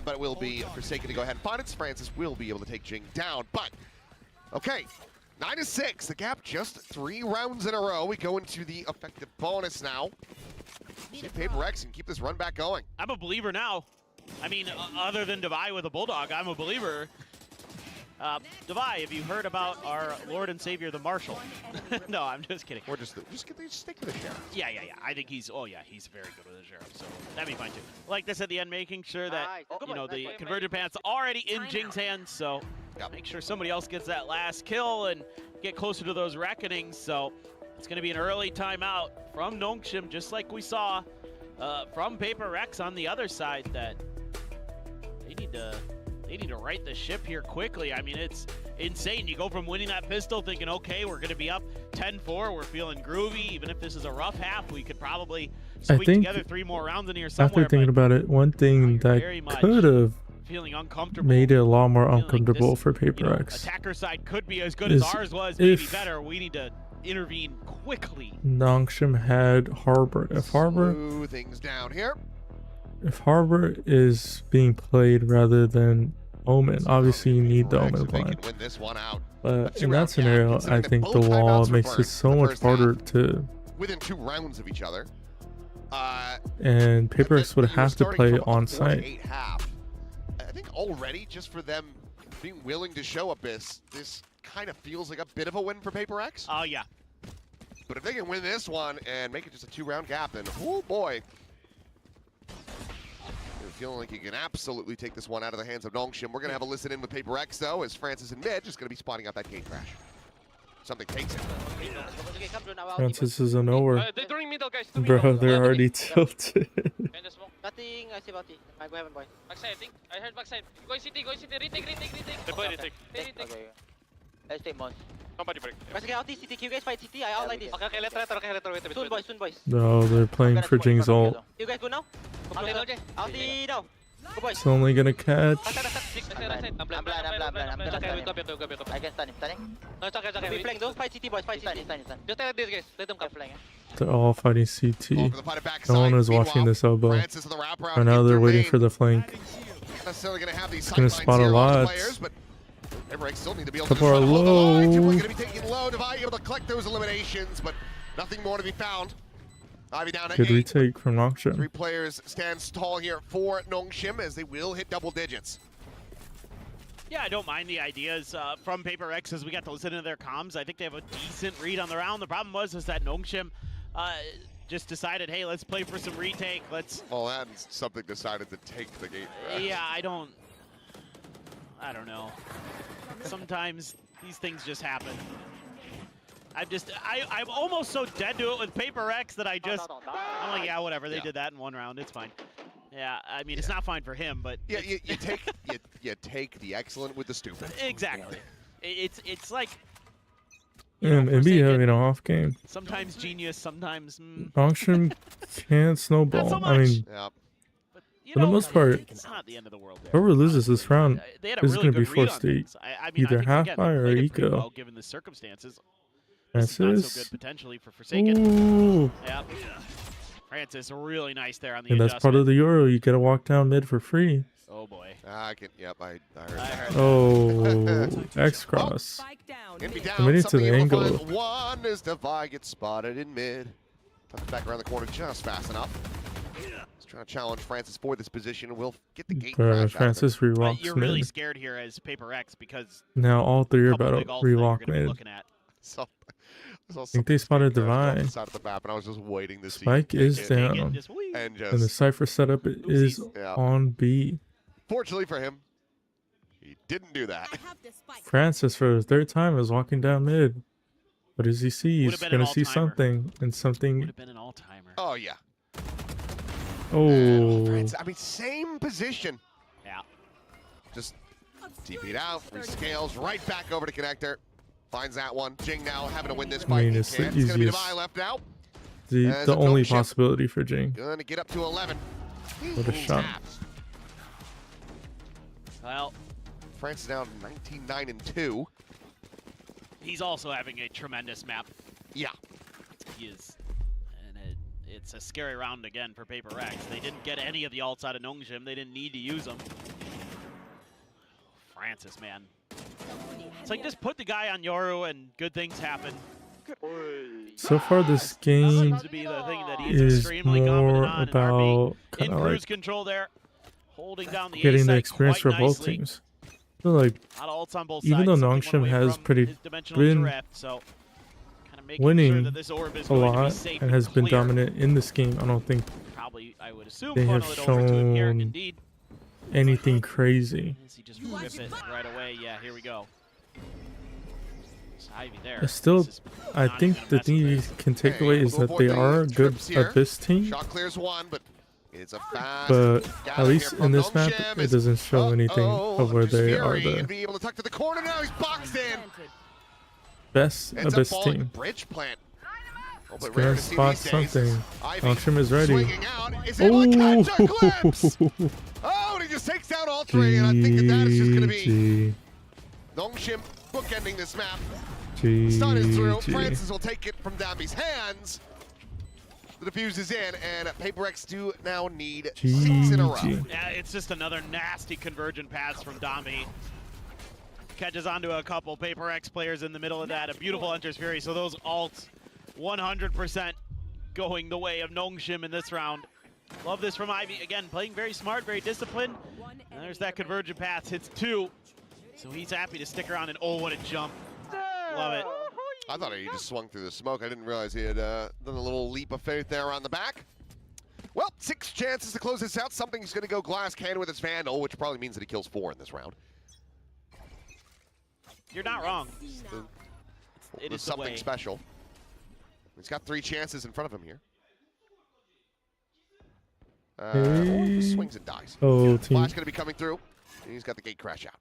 But it will be Forsaken to go ahead and find it. Francis will be able to take Jing down, but okay. 9-6, the gap just 3 rounds in a row. We go into the effective bonus now. See if PRX can keep this run back going. I'm a believer now. I mean, other than Divide with a Bulldog, I'm a believer. Devi, have you heard about our Lord and Savior, the Marshal? No, I'm just kidding. Or just stick to the sheriff. Yeah. I think he's, he's very good with the sheriff, so that'd be fine too. Like this at the end, making sure that, the convergent path's already in Jing's hands, so make sure somebody else gets that last kill and get closer to those reckonings. So it's going to be an early timeout from Nongshim, just like we saw from PRX on the other side, that they need to right the ship here quickly. I mean, it's insane. You go from winning that pistol thinking, okay, we're going to be up 10-4, we're feeling groovy. Even if this is a rough half, we could probably squeak together 3 more rounds in here somewhere. After thinking about it, one thing that could have feeling uncomfortable, made it a lot more uncomfortable like for PRX. Attacker side could be as good as ours was, maybe better. We need to intervene quickly. Nongshim had Harbor. If Harbor, Smooth things down here. if Harbor is being played rather than Omen, obviously you need the Omen blind. Win this one out. But in that scenario, I think the wall makes it so much harder to. Within 2 rounds of each other. And PRX would have to play on site. I think already, just for them being willing to show Abyss, this kind of feels like a bit of a win for PRX. Oh, yeah. But if they can win this one and make it just a 2-round gap, then, oh boy. You're feeling like you can absolutely take this one out of the hands of Nongshim. We're going to have a listen in with PRX, though, as Francis in mid just going to be spotting out that gate crash. Something takes it. Francis is a nowhere. Bro, they're already tilted. Batting, I see Batty. I go heaven, boy. Backside, I think. I heard backside. Going city, retake. Okay. Let's take Mons. Somebody break. Guys, get out this city. Can you guys fight city? I outline this. Okay, let's wait. Soon, boys. No, they're playing for Jing's ult. You guys go now? Outie now. Go, boys. It's only gonna catch. I'm blind. I can stun him. Stunning. No, it's okay. We flank, don't fight city, boys. Fight city. Stun. Just tell this, guys. Let them come. They're all fighting CT. No one is watching this elbow. Right now they're waiting for the flank. It's gonna spot a lot. Couple are low. Going to be taking low. Devi able to collect those eliminations, but nothing more to be found. Ivy down at Good 8. retake from Nongshim. 3 players stands tall here for Nongshim as they will hit double digits. Yeah, I don't mind the ideas from PRX as we got to listen to their comms. I think they have a decent read on the round. The problem was that Nongshim just decided, hey, let's play for some retake. Well, and something decided to take the gate. Yeah, I don't know. Sometimes these things just happen. I'm almost so dead to it with PRX that I'm like, yeah, whatever. They did that in 1 round. It's fine. Yeah, I mean, it's not fine for him, but yeah, you take the excellent with the stupid. Exactly. It's like maybe having an off game. Sometimes genius, sometimes. Nongshim can't snowball. Not so much. I mean, but, for the most part, it's not the end of the world. whoever loses this round is going to be forced to either half buy or eco. Well, given the circumstances. Francis. Not so good potentially for Forsaken. Ooh. Yeah. Francis, really nice there on the And that's part of the Euro. You get to walk down mid for free. Oh boy. I heard that. Oh, X cross. Committing to the angle. One as Devi gets spotted in mid. Tucks back around the corner just fast enough. He's trying to challenge Francis for this position. We'll get the gate crash. Francis rewalks You're really mid. scared here as PRX because now all 3 are about to rewalk mid. I think they spotted Devi. Side of the map, and I was just waiting to see. Spike is down, and the Cypher setup is on B. Fortunately for him, he didn't do that. Francis, for the 3rd time, is walking down mid. What does he see? He's going to see something, and something. Would have been an all-timer. Oh, yeah. Oh. Francis, I mean, same position. Yeah. Just TP'd out, rescales right back over to connector. Finds that one. Jing now having to win this fight. I mean, it's the easiest. Gonna be Devi left out. The only possibility for Jing. Gonna get up to 11. What a shot. Well, France is down 19-9-2. He's also having a tremendous map. Yeah. He is. And it's a scary round again for PRX. They didn't get any of the ults out of Nongshim. They didn't need to use them. Francis, man. It's like just put the guy on Yoru and good things happen. So far, this game to be the thing that he is is extremely more confident about in kind of cruise like control there, holding down the getting the A-site experience for quite both nicely. teams. feel like A lot of ults on both even though sides, something Nongshim one way has from pretty his dimensional been drift, so kind of making winning sure that this orb is a going to be lot safe and has been clear. dominant in this game, I don't think Probably, I would assume, they have funnel it over to him here. shown Indeed. anything crazy. As he just rip it right away. Yeah, here we go. It's Ivy there. Still, This is I not think even the a thing you mess can take Okay, away is we'll that go they for the are a good trips here. Abyss team, Shot clears one, but it's a fast. but gather at least here in from this map, Nongshim. it doesn't show anything of where Just they are Fury and the be able to tuck to the corner now. He's boxed in. best Ends up Abyss falling team. bridge plant. Oh, It's but rare gonna to see spot these days. something. Ivy Nongshim is ready. swinging out, is able to catch a glimpse. Oh, and he just takes down all three, and I think that is just going to be GG. Nongshim bookending this map. GG. Stun is through. Francis will take it from Dambi's hands. The defuse is in, and PaperX do now need 6 in a row. GG. Yeah, it's just another nasty convergent pass from Dami. Catches onto a couple Paper X players in the middle of that. A beautiful Hunter's Fury. So those ults 100% going the way of Nongshim in this round. Love this from Ivy. Again, playing very smart, very disciplined. And there's that convergent pass. Hits 2. So he's happy to stick around, and oh, what a jump. Love it. I thought he just swung through the smoke. I didn't realize he had done a little leap of faith there on the back. Well, 6 chances to close this out. Something's going to go glass cannon with his Vandal, which probably means that he kills 4 in this round. You're not wrong. It There's is the something way. special. He's got 3 chances in front of him here. Hey. Swings and dies. Oh, team. Flash going to be coming through. And he's got the gate crash out.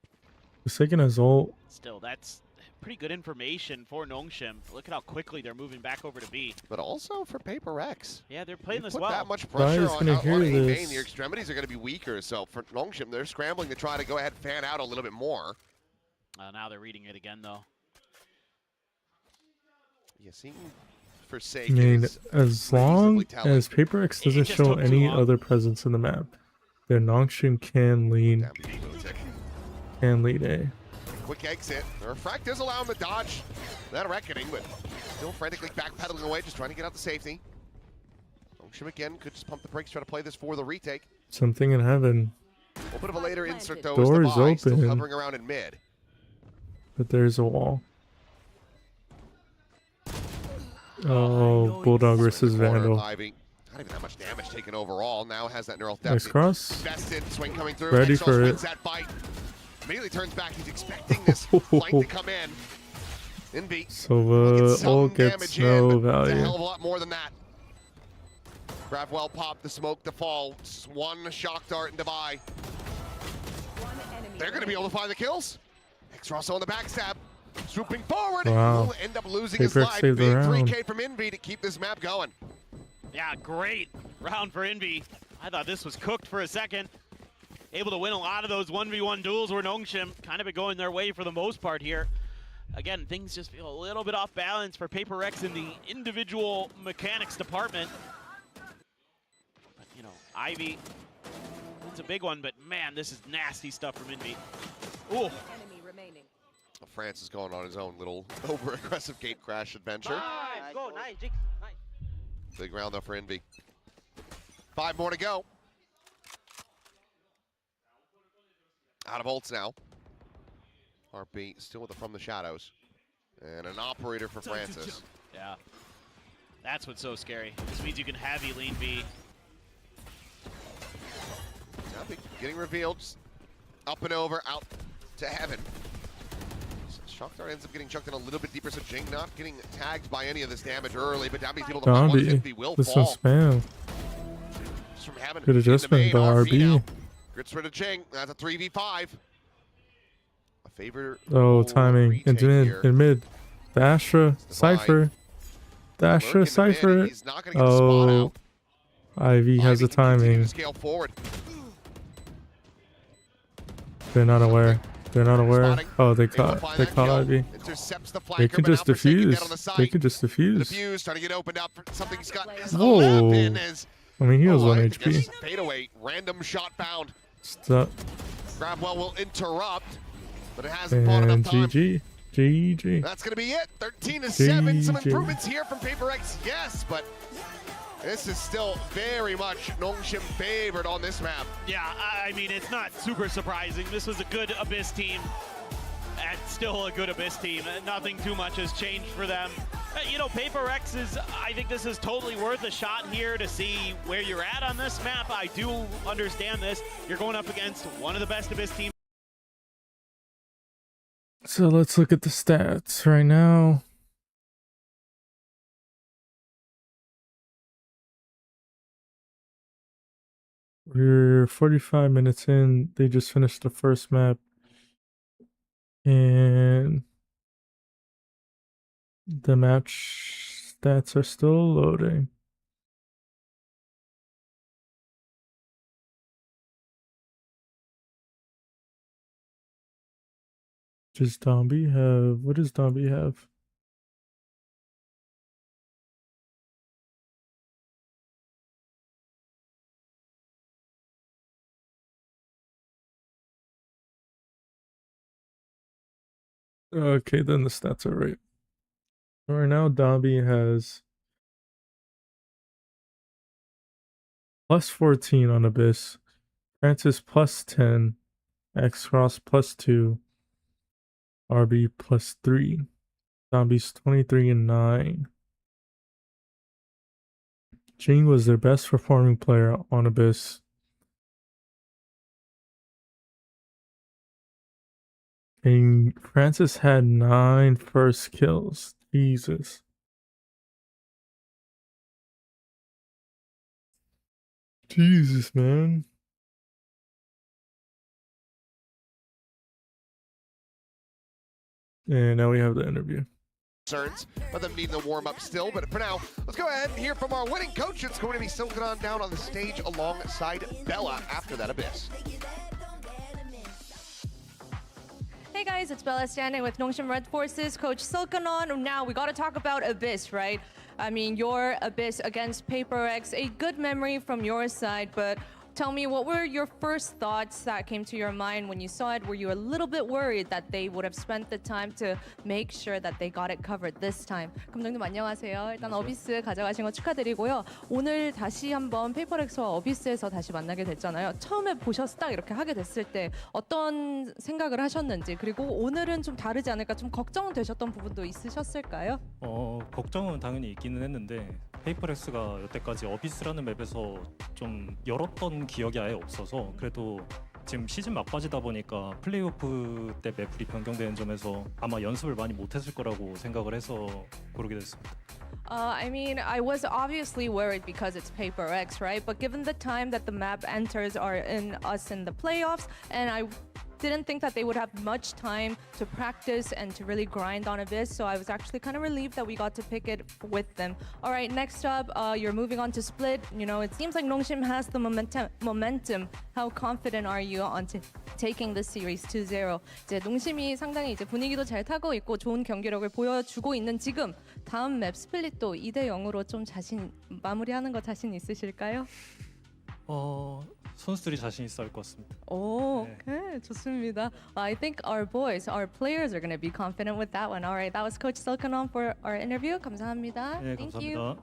Forsaken his ult. Still, that's pretty good information for Nongshim. Look at how quickly they're moving back over to B. But also for PaperX. Yeah, they're playing this Put well. that much Guys pressure on gonna hear A main. this. The extremities are going to be weaker. So for Nongshim, they're scrambling to try to go ahead and fan out a little bit more. Now they're reading it again, though. Yeah, seeing I Forsaken mean, is as long reasonably telling. as PaperX It doesn't just show took too any long. other presence in the map, then Nongshim can lead Damn, lunatic. A. Quick exit. Their frag does allow him to dodge that reckoning, but still frantically backpedaling away, just trying to get out to safety. Nongshim again could just pump the brakes, try to play this for the retake. Something in heaven, A little bit of a later insert though. Door's as the buy, still open. hovering around in mid. but there's a wall. Oh, Bulldog versus Corner, Vandal. Ivy. Not even that much damage taken overall. Now has that neural Nice depth. cross. Invested, swing coming through. Ready Exos for wins it. that fight. Immediately turns back. He's expecting this flank to come in. Envy. So Some ult damage gets in, no but it's a hell value. of a lot more than that. Gravwell popped the smoke to fall. Just one shock dart and Devi. They're going to be able to find the kills. X-Rosso on the backstab. Swooping forward. Wow. Will end up losing his PaperX life. saved the Big round. 3K from Envy to keep this map going. Yeah, great round for Envy. I thought this was cooked for a second. Able to win a lot of those 1v1 duels where Nongshim kind of been going their way for the most part here. Again, things just feel a little bit off balance for PaperX in the individual mechanics department. But, you know, Ivy, it's a big one, but man, this is nasty stuff from Envy. Ooh. France is going on his own little over-aggressive gate crash adventure. Nice, go, nice, Jix, nice. Big round though for Envy. 5 more to go. Out of ults now. RB still with the From the Shadows. And an operator for Francis. Yeah. That's what's so scary. This means you can heavy lean B. Now getting revealed. Just up and over, out to heaven. Shock Dart ends up getting chucked in a little bit deeper, so Jing not getting tagged by any of this damage early, but Dambi's able to find one. Envy will This one's fall. spam. Just from heaven. Good adjustment by RB. Now. Gets rid of Jing. That's a 3v5. A favor. Oh, timing. In mid. The Astra Cypher. The Astra Cypher. He's not gonna get the spot Oh. out. Ivy has the can continue timing. to scale forward. They're not aware. They're not aware. Spotting. Oh, they Able to caught. find They that caught kill. Ivy. Intercepts the They flanker, could but just now Forsaken defuse. dead on the side. They could just The defuse. defuse trying to get opened up for something he's got his Whoa. lap in as I mean, he was oh, 1 I HP. guess fadeaway, random shot found. Stop. Gravwell will interrupt, but it hasn't fought enough And time. GG. GG. That's going to be it. 13-7. Some GG. improvements here from PaperX, yes, but This is still very much Nongshim favored on this map. Yeah, I mean, it's not super surprising. This was a good Abyss team, and still a good Abyss team. Nothing too much has changed for them. You know, PRX is, I think this is totally worth a shot here to see where you're at on this map. I do understand this. You're going up against one of the best Abyss teams. So let's look at the stats right now. We're 45 minutes in. They just finished the first map. And the match stats are still loading. Does Dombey have, what does Dombey have? Okay, then the stats are right. Right now, Dombey has plus 14 on Abyss, Francis plus 10, X-Cross plus 2, RB plus 3, Dombey's 23 and 9. Jing was their best performing player on Abyss. And Francis had 9 first kills. Jesus. Jesus, man. And now we have the interview. Concerns, but them needing the warm up still. But for now, let's go ahead and hear from our winning coach. It's going to be Silkanon down on the stage alongside Bella after that Abyss. Hey guys, it's Bella standing with Nongshim Red Forces coach Silkanon. Now we got to talk about Abyss, right? I mean, your Abyss against PRX, a good memory from your side, but tell me, what were your first thoughts that came to your mind when you saw it? Were you a little bit worried that they would have spent the time to make sure that they got it covered this time? 감독님 안녕하세요. 일단 어비스 가져가신 거 축하드리고요. 오늘 다시 한번 PRX와 어비스에서 다시 만나게 됐잖아요. 처음에 보셔서 딱 이렇게 하게 됐을 때 어떤 생각을 하셨는지, 그리고 오늘은 좀 다르지 않을까 좀 걱정되셨던 부분도 있으셨을까요? 걱정은 당연히 있기는 했는데 PRX가 여태까지 어비스라는 맵에서 좀 열었던 기억이 아예 없어서, 그래도 지금 시즌 막바지다 보니까 플레이오프 때 맵풀이 변경되는 점에서 아마 연습을 많이 못했을 거라고 생각을 해서 고르게 됐습니다. I mean, I was obviously worried because it's PRX, right? But given the time that the map enters are in us in the playoffs, and I didn't think that they would have much time to practice and to really grind on Abyss, so I was actually kind of relieved that we got to pick it with them. All right, next up, you're moving on to Split. You know, it seems like Nongshim has the momentum. How confident are you on taking this series 2-0? 이제 농심이 상당히 이제 분위기도 잘 타고 있고 좋은 경기력을 보여주고 있는 지금 다음 맵 스플릿도 2-0으로 좀 마무리하는 거 자신 있으실까요? 선수들이 자신 있어 할 것 같습니다. 오, okay, 좋습니다. I think our boys, our players are going to be confident with that one. All right, that was Coach Silkanon for our interview. 감사합니다. 네, Thank 감사합니다. you.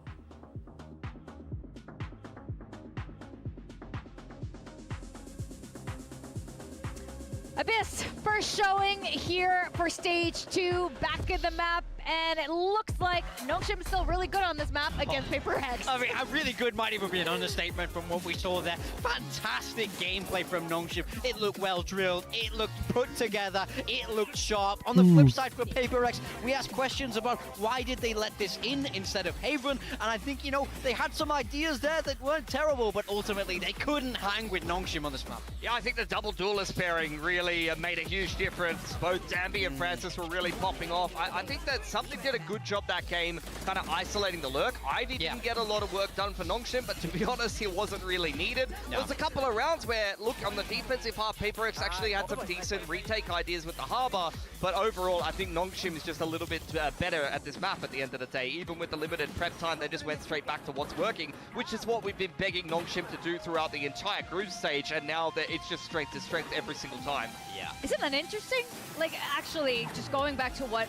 Abyss, first showing here for stage 2, back in the map, and it looks like Nongshim is still really good on this map against PRX. I mean, really good might even be an understatement from what we saw there. Fantastic gameplay from Nongshim. It looked well drilled, it looked put together, it looked sharp. On the flip side for PRX, we asked questions about why did they let this in instead of Haven, and I think, you know, they had some ideas there that weren't terrible, but ultimately they couldn't hang with Nongshim on this map. Yeah, I think the double duelist pairing really made a huge difference. Both Dambi and Francis were really popping off. I think that something did a good job that game, kind of isolating the lurk. Ivy didn't get a lot of work done for Nongshim, but to be honest, he wasn't really needed. There was a couple of rounds where, look, on the defensive half, PRX actually had some decent retake ideas with the Harbor, but overall, I think Nongshim is just a little bit better at this map at the end of the day. Even with the limited prep time, they just went straight back to what's working, which is what we've been begging Nongshim to do throughout the entire group stage, and now that it's just strength to strength every single time. Yeah. Isn't that interesting? Like, actually, just going back to what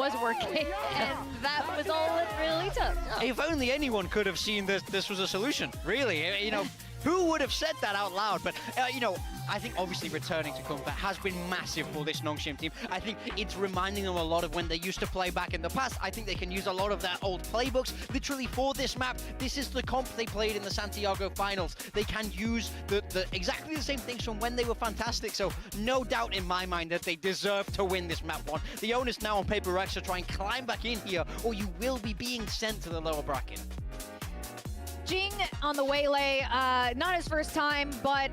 was working, and that was all it really took. If only anyone could have seen this was a solution, really. You know, who would have said that out loud? But, you know, I think obviously returning to combat has been massive for this Nongshim team. I think it's reminding them a lot of when they used to play back in the past. I think they can use a lot of their old playbooks. Literally for this map, this is the comp they played in the Santiago finals. They can use the exactly the same things from when they were fantastic. So no doubt in my mind that they deserve to win this map one. The onus now on PaperX to try and climb back in here, or you will be being sent to the lower bracket. Jing on the waylay, not his first time, but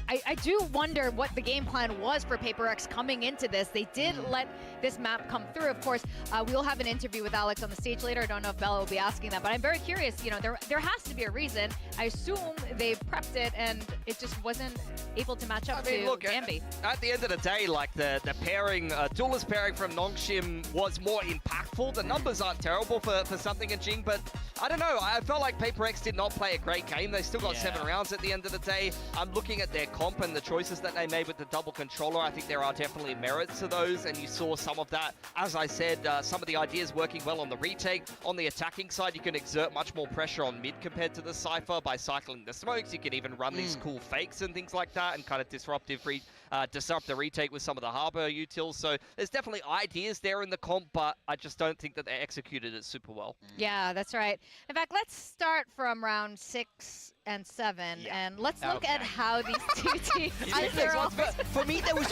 I do wonder what the game plan was for PaperX coming into this. They did let this map come through. Of course, we'll have an interview with Alex on the stage later. I don't know if Bella will be asking that, but I'm very curious. You know, there has to be a reason. I assume they prepped it and it just wasn't able to match up to Gambi. At the end of the day, like the pairing, duelist pairing from Nongshim was more impactful. The numbers aren't terrible for something in Jing, but I don't know. I felt like PaperX did not play a great game. They still got 7 rounds at the end of the day. I'm looking at their comp and the choices that they made with the double controller. I think there are definitely merits to those, and you saw some of that. As I said, some of the ideas working well on the retake. On the attacking side, you can exert much more pressure on mid compared to the Cypher by cycling the smokes. You can even run these cool fakes and things like that and kind of disrupt the retake with some of the Harbor utils. So there's definitely ideas there in the comp, but I just don't think that they executed it super well. Yeah, that's right. In fact, let's start from round 6 and 7, and let's look at how these two teams. For me, there was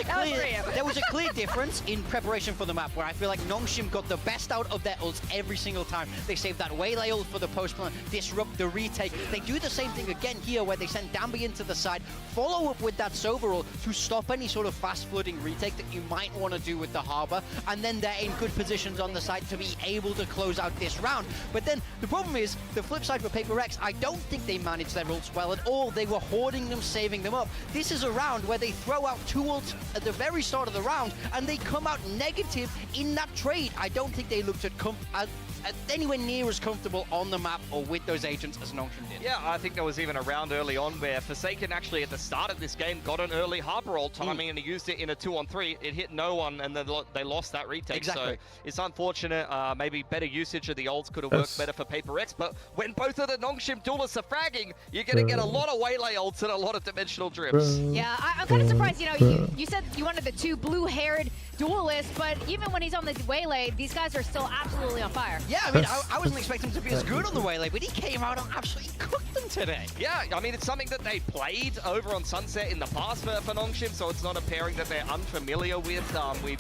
a clear difference in preparation for the map, where I feel like Nongshim got the best out of their ults every single time. They saved that waylay ult for the post plant, disrupt the retake. They do the same thing again here, where they send Dambi into the side, follow up with that Sober ult to stop any sort of fast flooding retake that you might want to do with the Harbor, and then they're in good positions on the side to be able to close out this round. But then the problem is, the flip side for PaperX, I don't think they managed their ults well at all. They were hoarding them, saving them up. This is a round where they throw out 2 ults at the very start of the round, and they come out negative in that trade. I don't think they looked at anywhere near as comfortable on the map or with those agents as Nongshim did. Yeah, I think there was even a round early on where Forsaken actually at the start of this game got an early Harbor ult timing and he used it in a 2-on-3. It hit no one and then they lost that retake. Exactly. So it's unfortunate. Maybe better usage of the ults could have worked better for PaperX, but when both of the Nongshim duelists are fragging, you're going to get a lot of waylay ults and a lot of dimensional drips. Yeah, I'm kind of surprised. You know, you said you wanted the 2 blue-haired duelists, but even when he's on the waylay, these guys are still absolutely on fire. Yeah, I mean, I wasn't expecting him to be as good on the waylay, but he came out and absolutely cooked them today. Yeah, I mean, it's something that they played over on Sunset in the past for Nongshim, so it's not a pairing that they're unfamiliar with.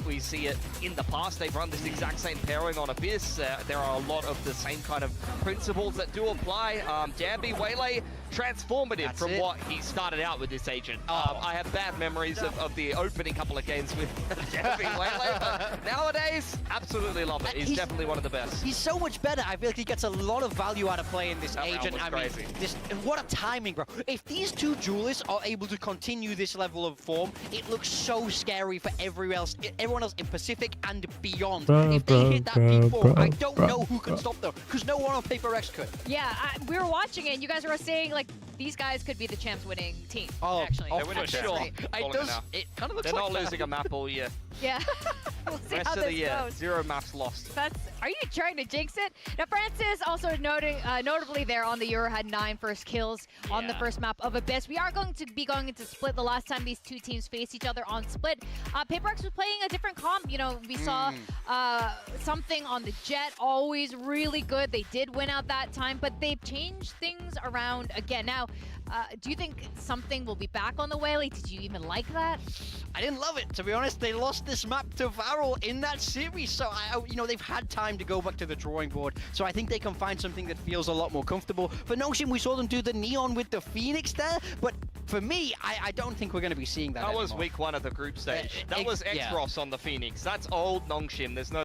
We see it in the past. They've run this exact same pairing on Abyss. There are a lot of the same kind of principles that do apply. Dambi, waylay, transformative from what he started out with this agent. I have bad memories of the opening couple of games with Dambi waylay, but nowadays, absolutely love it. He's definitely one of the best. He's so much better. I feel like he gets a lot of value out of playing this agent. I mean, what a timing, bro. If these 2 duelists are able to continue this level of form, it looks so scary for everyone else in Pacific and beyond. If they hit that P4, I don't know who can stop them, because no one on PaperX could. Yeah, we were watching it, and you guys were saying, like, these guys could be the champs winning team, Oh, actually. for sure. It kind of looks They're like not losing a map all year. Yeah. We'll see Rest how of this the year, goes. 0 maps lost. Are you trying to jinx it? Now, Francis also notably there on the Euro had 9 first kills on the first map of Abyss. We are going to be going into Split. The last time these 2 teams faced each other on Split, PaperX was playing a different comp. You know, we saw something on the Jet, always really good. They did win out that time, but they've changed things around again. Now, do you think something will be back on the waylay? Did you even like that? I didn't love it, to be honest. They lost this map to Varel in that series, so you know, they've had time to go back to the drawing board. So I think they can find something that feels a lot more comfortable. For Nongshim, we saw them do the Neon with the Phoenix there, but for me, I don't think we're going to be seeing that anymore. Was week 1 of the group stage. That was X-Ross on the Phoenix. That's old Nongshim. There's no